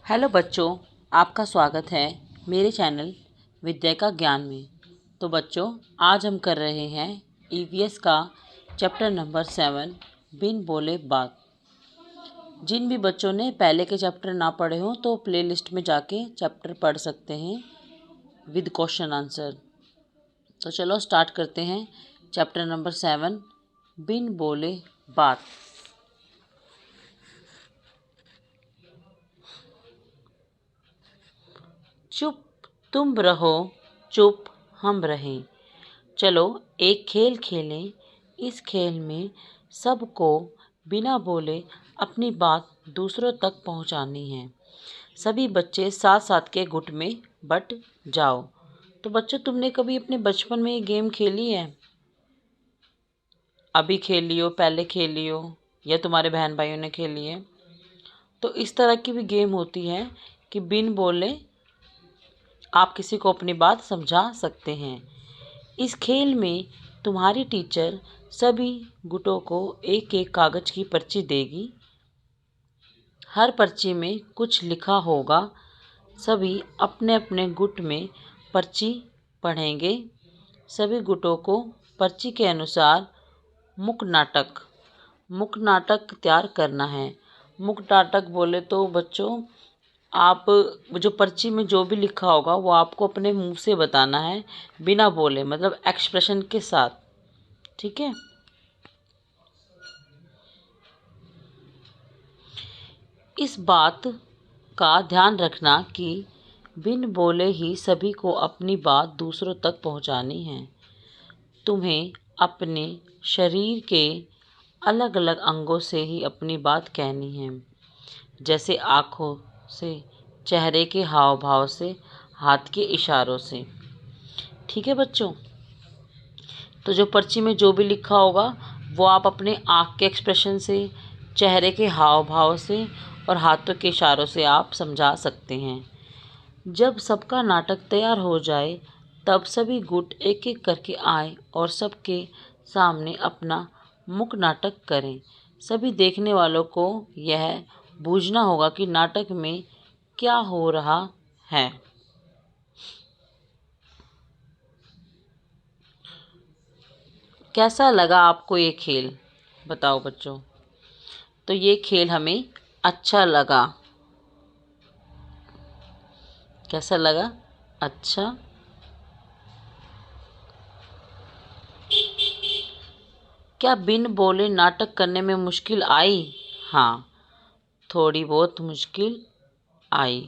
Hello बच्चों, आपका स्वागत है मेरे चैनल विद्या का ज्ञान में। तो बच्चों, आज हम कर रहे हैं ईवीएस का चैप्टर नंबर 7 बिन बोले बात। जिन भी बच्चों ने पहले के चैप्टर ना पढ़े हों तो प्लेलिस्ट में जाके चैप्टर पढ़ सकते हैं विद क्वेश्चन आंसर। तो चलो स्टार्ट करते हैं चैप्टर नंबर 7 बिन बोले बात। चुप तुम रहो, चुप हम रहें। चलो एक खेल खेलें। इस खेल में सबको बिना बोले अपनी बात दूसरों तक पहुंचानी है। सभी बच्चे साथ साथ के गुट में बट जाओ। तो बच्चों, तुमने कभी अपने बचपन में ये गेम खेली है? अभी खेली हो, पहले खेली हो, या तुम्हारे बहन भाइयों ने खेली है? तो इस तरह की भी गेम होती है कि बिन बोले आप किसी को अपनी बात समझा सकते हैं। इस खेल में तुम्हारी टीचर सभी गुटों को एक एक कागज़ की पर्ची देगी। हर पर्ची में कुछ लिखा होगा। सभी अपने अपने गुट में पर्ची पढ़ेंगे। सभी गुटों को पर्ची के अनुसार मुक नाटक तैयार करना है। मुक नाटक बोले तो बच्चों, आप जो पर्ची में जो भी लिखा होगा वो आपको अपने मुंह से बताना है, बिना बोले, मतलब एक्सप्रेशन के साथ। ठीक है। इस बात का ध्यान रखना कि बिन बोले ही सभी को अपनी बात दूसरों तक पहुंचानी है। तुम्हें अपने शरीर के अलग अलग अंगों से ही अपनी बात कहनी है, जैसे आँखों से, चेहरे के हाव भाव से, हाथ के इशारों से। ठीक है बच्चों। तो जो पर्ची में जो भी लिखा होगा वो आप अपने आँख के एक्सप्रेशन से, चेहरे के हाव भाव से और हाथों के इशारों से आप समझा सकते हैं। जब सबका नाटक तैयार हो जाए तब सभी गुट एक एक करके आए और सबके सामने अपना मुक नाटक करें। सभी देखने वालों को यह बूझना होगा कि नाटक में क्या हो रहा है। कैसा लगा आपको ये खेल? बताओ बच्चों। तो ये खेल हमें अच्छा लगा। कैसा लगा? अच्छा। क्या बिन बोले नाटक करने में मुश्किल आई? हाँ, थोड़ी बहुत मुश्किल आई।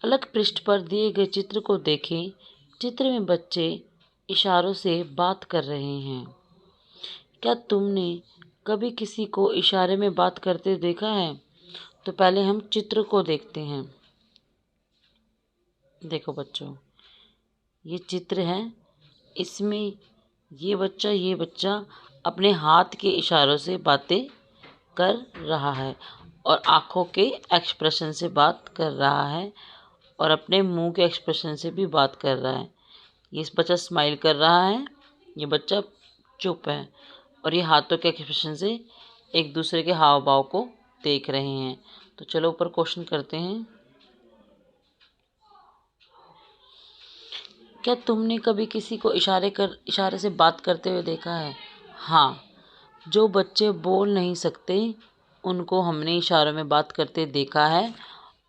अलग पृष्ठ पर दिए गए चित्र को देखें। चित्र में बच्चे इशारों से बात कर रहे हैं। क्या तुमने कभी किसी को इशारे में बात करते देखा है? तो पहले हम चित्र को देखते हैं। देखो बच्चों, ये चित्र है। इसमें ये बच्चा अपने हाथ के इशारों से बातें कर रहा है और आँखों के एक्सप्रेशन से बात कर रहा है और अपने मुंह के एक्सप्रेशन से भी बात कर रहा है। ये बच्चा स्माइल कर रहा है, ये बच्चा चुप है और ये हाथों के एक्सप्रेशन से एक दूसरे के हाव भाव को देख रहे हैं। तो चलो ऊपर क्वेश्चन करते हैं। क्या तुमने कभी किसी को इशारे से बात करते हुए देखा है? हाँ, जो बच्चे बोल नहीं सकते उनको हमने इशारों में बात करते देखा है,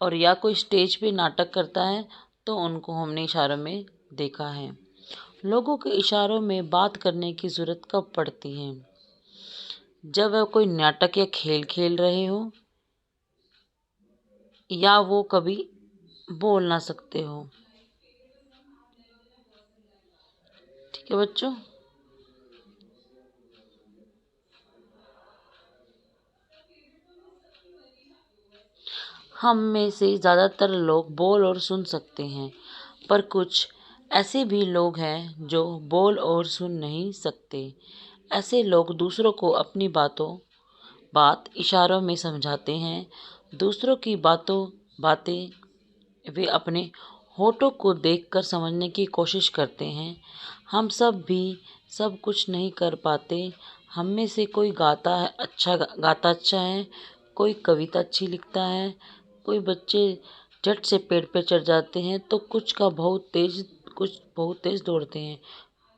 और या कोई स्टेज पे नाटक करता है तो उनको हमने इशारों में देखा है। लोगों के इशारों में बात करने की ज़रूरत कब पड़ती है? जब वह कोई नाटक या खेल खेल रहे हो या वो कभी बोल ना सकते हो। ठीक है बच्चों। हम में से ज़्यादातर लोग बोल और सुन सकते हैं, पर कुछ ऐसे भी लोग हैं जो बोल और सुन नहीं सकते। ऐसे लोग दूसरों को अपनी बात इशारों में समझाते हैं। दूसरों की बातें वे अपने होठों को देखकर समझने की कोशिश करते हैं। हम सब भी सब कुछ नहीं कर पाते। हम में से कोई गाता अच्छा है, कोई कविता अच्छी लिखता है, कोई बच्चे झट से पेड़ पे चढ़ जाते हैं तो कुछ बहुत तेज दौड़ते हैं।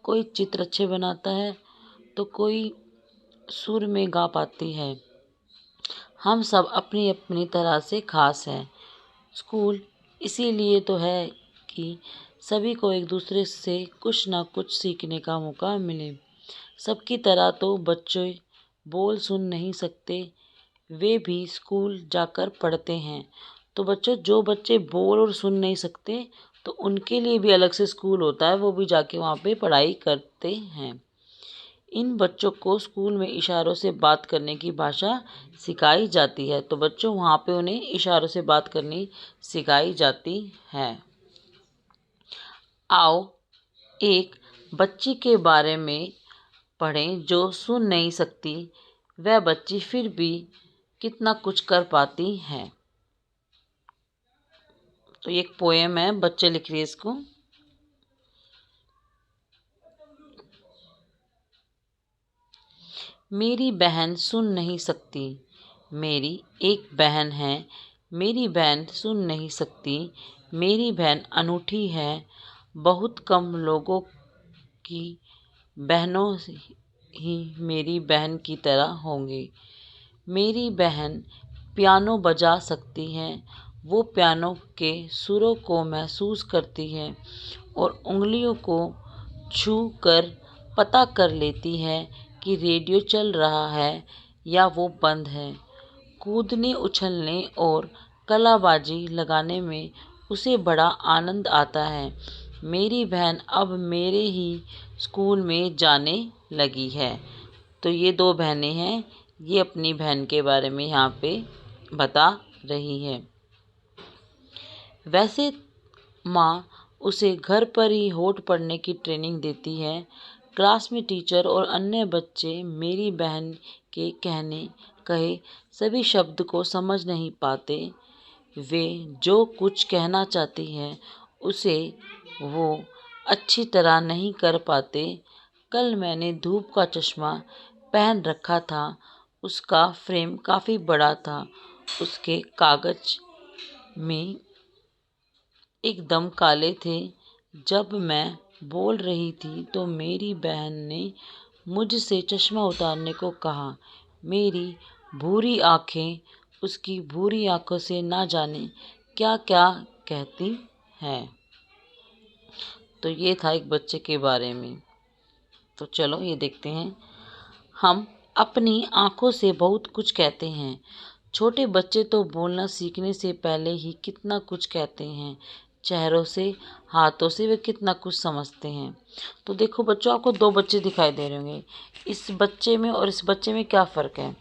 कोई चित्र अच्छे बनाता है तो कोई सुर में गा पाती है। हम सब अपनी अपनी तरह से खास हैं। स्कूल इसीलिए तो है कि सभी को एक दूसरे से कुछ ना कुछ सीखने का मौका मिले। सबकी तरह तो बच्चे बोल सुन नहीं सकते, वे भी स्कूल जाकर पढ़ते हैं। तो बच्चों, जो बच्चे बोल और सुन नहीं सकते तो उनके लिए भी अलग से स्कूल होता है, वो भी जाके वहाँ पे पढ़ाई करते हैं। इन बच्चों को स्कूल में इशारों से बात करने की भाषा सिखाई जाती है। तो बच्चों, वहाँ पे उन्हें इशारों से बात करनी सिखाई जाती है। आओ एक बच्ची के बारे में पढ़ें जो सुन नहीं सकती, वह बच्ची फिर भी कितना कुछ कर पाती है। तो ये एक पोएम है, बच्चे लिख रही है इसको। मेरी बहन सुन नहीं सकती, मेरी एक बहन है, मेरी बहन सुन नहीं सकती, मेरी बहन अनूठी है, बहुत कम लोगों की बहनों ही मेरी बहन की तरह होंगी। मेरी बहन पियानो बजा सकती है, वो पियानो के सुरों को महसूस करती है और उंगलियों को छू कर पता कर लेती है कि रेडियो चल रहा है या वो बंद है। कूदने, उछलने और कलाबाजी लगाने में उसे बड़ा आनंद आता है। मेरी बहन अब मेरे ही स्कूल में जाने लगी है। तो ये दो बहनें हैं, ये अपनी बहन के बारे में यहाँ पे बता रही है। वैसे माँ उसे घर पर ही होठ पढ़ने की ट्रेनिंग देती है। क्लास में टीचर और अन्य बच्चे मेरी बहन के कहे सभी शब्द को समझ नहीं पाते। वे जो कुछ कहना चाहती है उसे वो अच्छी तरह नहीं कर पाते। कल मैंने धूप का चश्मा पहन रखा था, उसका फ्रेम काफ़ी बड़ा था, उसके कागज में एकदम काले थे। जब मैं बोल रही थी तो मेरी बहन ने मुझसे चश्मा उतारने को कहा। मेरी भूरी आँखें उसकी भूरी आँखों से ना जाने क्या क्या कहती हैं। तो ये था एक बच्चे के बारे में। तो चलो ये देखते हैं। हम अपनी आँखों से बहुत कुछ कहते हैं। छोटे बच्चे तो बोलना सीखने से पहले ही कितना कुछ कहते हैं। चेहरों से, हाथों से वे कितना कुछ समझते हैं। तो देखो बच्चों, आपको दो बच्चे दिखाई दे रहे होंगे। इस बच्चे में और इस बच्चे में क्या फ़र्क है?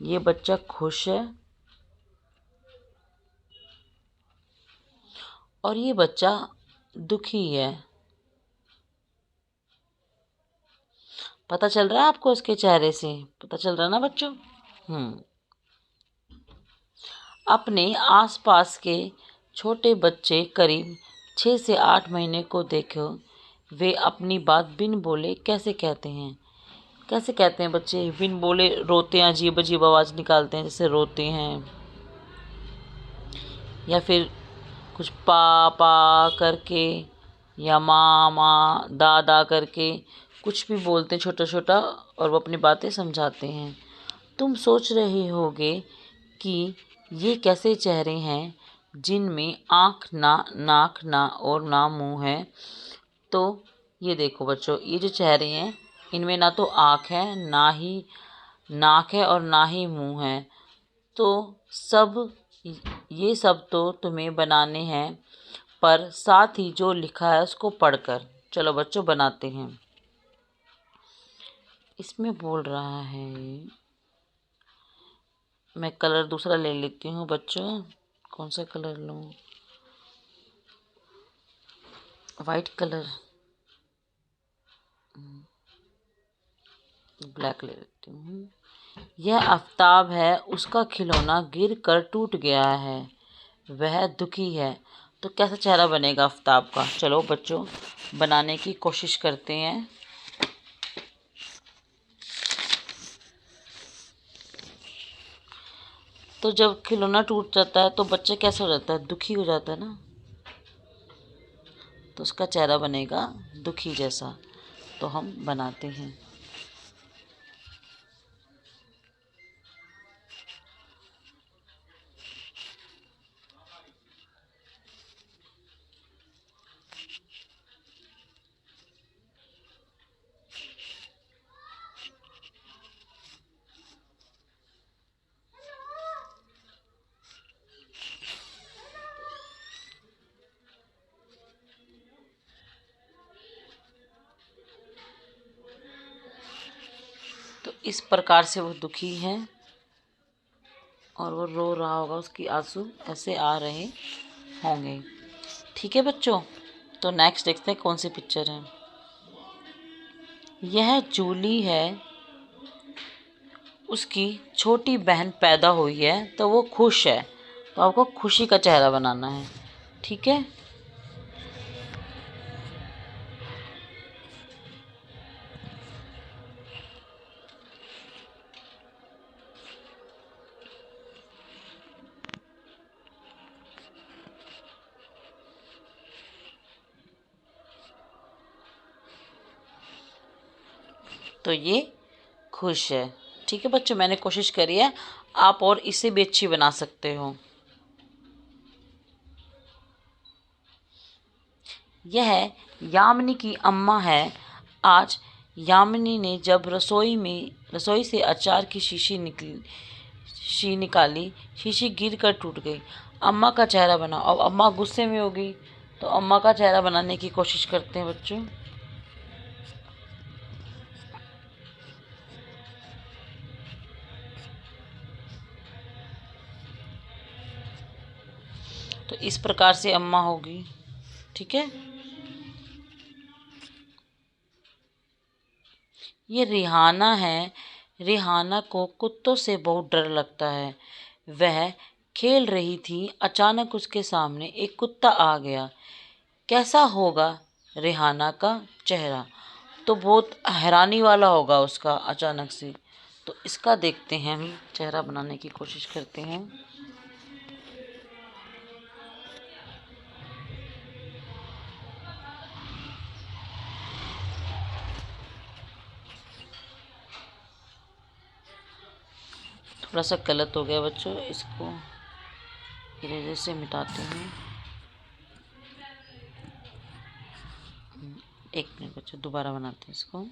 ये बच्चा खुश है और ये बच्चा दुखी है। पता चल रहा है आपको इसके चेहरे से? पता चल रहा है ना बच्चों? अपने आसपास के छोटे बच्चे करीब 6 से 8 महीने को देखो, वे अपनी बात बिन बोले कैसे कहते हैं। कैसे कहते हैं बच्चे? बिन बोले रोते हैं, अजीब अजीब आवाज़ निकालते हैं, जैसे रोते हैं, या फिर कुछ पा पा करके या माँ माँ दादा करके कुछ भी बोलते हैं छोटा छोटा, और वो अपनी बातें समझाते हैं। तुम सोच रहे होगे कि ये कैसे चेहरे हैं जिनमें आँख ना, नाक ना और ना मुंह है। तो ये देखो बच्चों, ये जो चेहरे हैं इनमें ना तो आँख है, ना ही नाक है और ना ही मुंह है। तो ये सब तो तुम्हें बनाने हैं, पर साथ ही जो लिखा है उसको पढ़कर। चलो बच्चों बनाते हैं। इसमें बोल रहा है, मैं कलर दूसरा ले लेती हूँ बच्चों। कौन सा कलर लूँ? वाइट कलर, ब्लैक ले लेती हूँ। यह आफताब है, उसका खिलौना गिर कर टूट गया है, वह दुखी है। तो कैसा चेहरा बनेगा आफताब का? चलो बच्चों बनाने की कोशिश करते हैं। तो जब खिलौना टूट जाता है तो बच्चा कैसा हो जाता है, दुखी हो जाता है ना, तो उसका चेहरा बनेगा दुखी जैसा। तो हम बनाते हैं। तो इस प्रकार से वो दुखी है और वो रो रहा होगा, उसकी आंसू ऐसे आ रहे होंगे। ठीक है बच्चों, तो नेक्स्ट देखते हैं कौन सी पिक्चर है। यह जूली है, उसकी छोटी बहन पैदा हुई है तो वो खुश है। तो आपको खुशी का चेहरा बनाना है। ठीक है, तो ये खुश है। ठीक है बच्चों, मैंने कोशिश करी है, आप और इससे भी अच्छी बना सकते हो। यह यामिनी की अम्मा है। आज यामिनी ने जब रसोई से अचार की शीशी निकाली, शीशी गिर कर टूट गई। अम्मा का चेहरा बना। अब अम्मा गुस्से में होगी, तो अम्मा का चेहरा बनाने की कोशिश करते हैं बच्चों। तो इस प्रकार से अम्मा होगी। ठीक है, ये रिहाना है। रिहाना को कुत्तों से बहुत डर लगता है। वह खेल रही थी, अचानक उसके सामने एक कुत्ता आ गया। कैसा होगा रिहाना का चेहरा? तो बहुत हैरानी वाला होगा उसका अचानक से। तो इसका देखते हैं, हम चेहरा बनाने की कोशिश करते हैं। थोड़ा सा गलत हो गया बच्चों, इसको इरेजर से मिटाते हैं। एक मिनट बच्चों, दोबारा बनाते हैं इसको।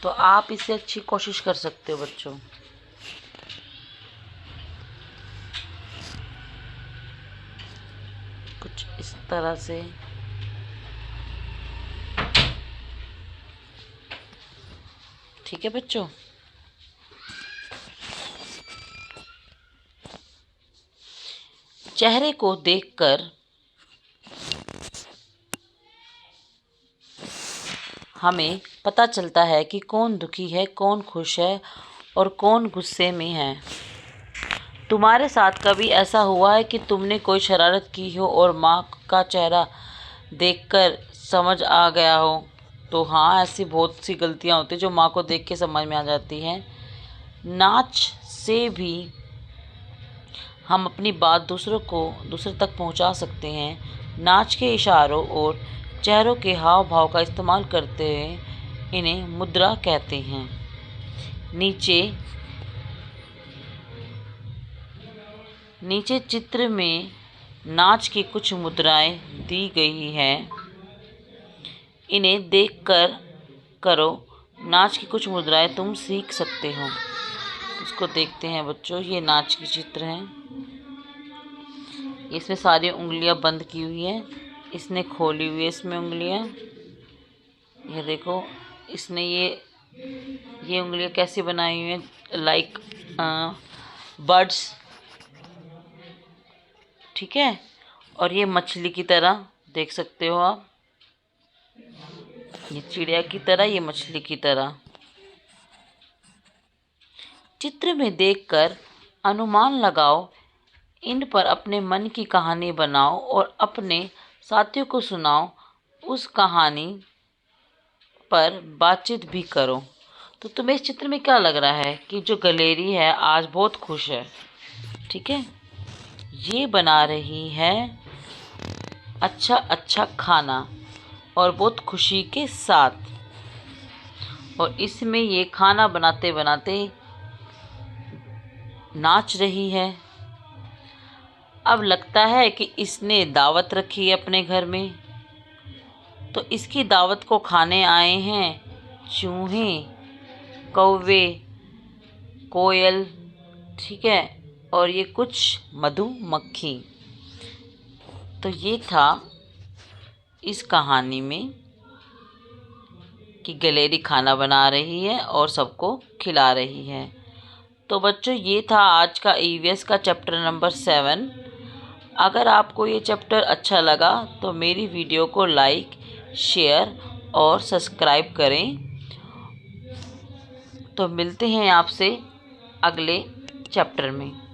तो आप इससे अच्छी कोशिश कर सकते हो बच्चों। कुछ इस तरह से। ठीक है बच्चों, चेहरे को देखकर हमें पता चलता है कि कौन दुखी है, कौन खुश है और कौन गुस्से में है। तुम्हारे साथ कभी ऐसा हुआ है कि तुमने कोई शरारत की हो और माँ का चेहरा देखकर समझ आ गया हो? तो हाँ, ऐसी बहुत सी गलतियाँ होती हैं जो माँ को देख के समझ में आ जाती हैं। नाच से भी हम अपनी बात दूसरे तक पहुंचा सकते हैं। नाच के इशारों और चेहरों के हाव भाव का इस्तेमाल करते हुए इन्हें मुद्रा कहते हैं। नीचे चित्र में नाच की कुछ मुद्राएं दी गई हैं। इन्हें देखकर करो। नाच की कुछ मुद्राएं तुम सीख सकते हो। इसको देखते हैं बच्चों, ये नाच के चित्र हैं। इसमें सारी उंगलियां बंद की हुई है, इसने खोली हुई है इसमें उंगलियां। ये देखो, इसने ये उंगलियां कैसी बनाई हुई हैं, लाइक बर्ड्स। ठीक है, और ये मछली की तरह देख सकते हो आप, ये चिड़िया की तरह, ये मछली की तरह। चित्र में देखकर अनुमान लगाओ इन पर अपने मन की कहानी बनाओ और अपने साथियों को सुनाओ। उस कहानी पर बातचीत भी करो। तो तुम्हें इस चित्र में क्या लग रहा है कि जो गलेरी है आज बहुत खुश है। ठीक है, ये बना रही है अच्छा अच्छा खाना और बहुत खुशी के साथ, और इसमें ये खाना बनाते बनाते नाच रही है। अब लगता है कि इसने दावत रखी है अपने घर में, तो इसकी दावत को खाने आए हैं चूहे, कौवे, कोयल, ठीक है, और ये कुछ मधुमक्खी। तो ये था इस कहानी में कि गलेरी खाना बना रही है और सबको खिला रही है। तो बच्चों, ये था आज का ईवीएस का चैप्टर नंबर 7। अगर आपको ये चैप्टर अच्छा लगा तो मेरी वीडियो को लाइक, शेयर और सब्सक्राइब करें। तो मिलते हैं आपसे अगले चैप्टर में।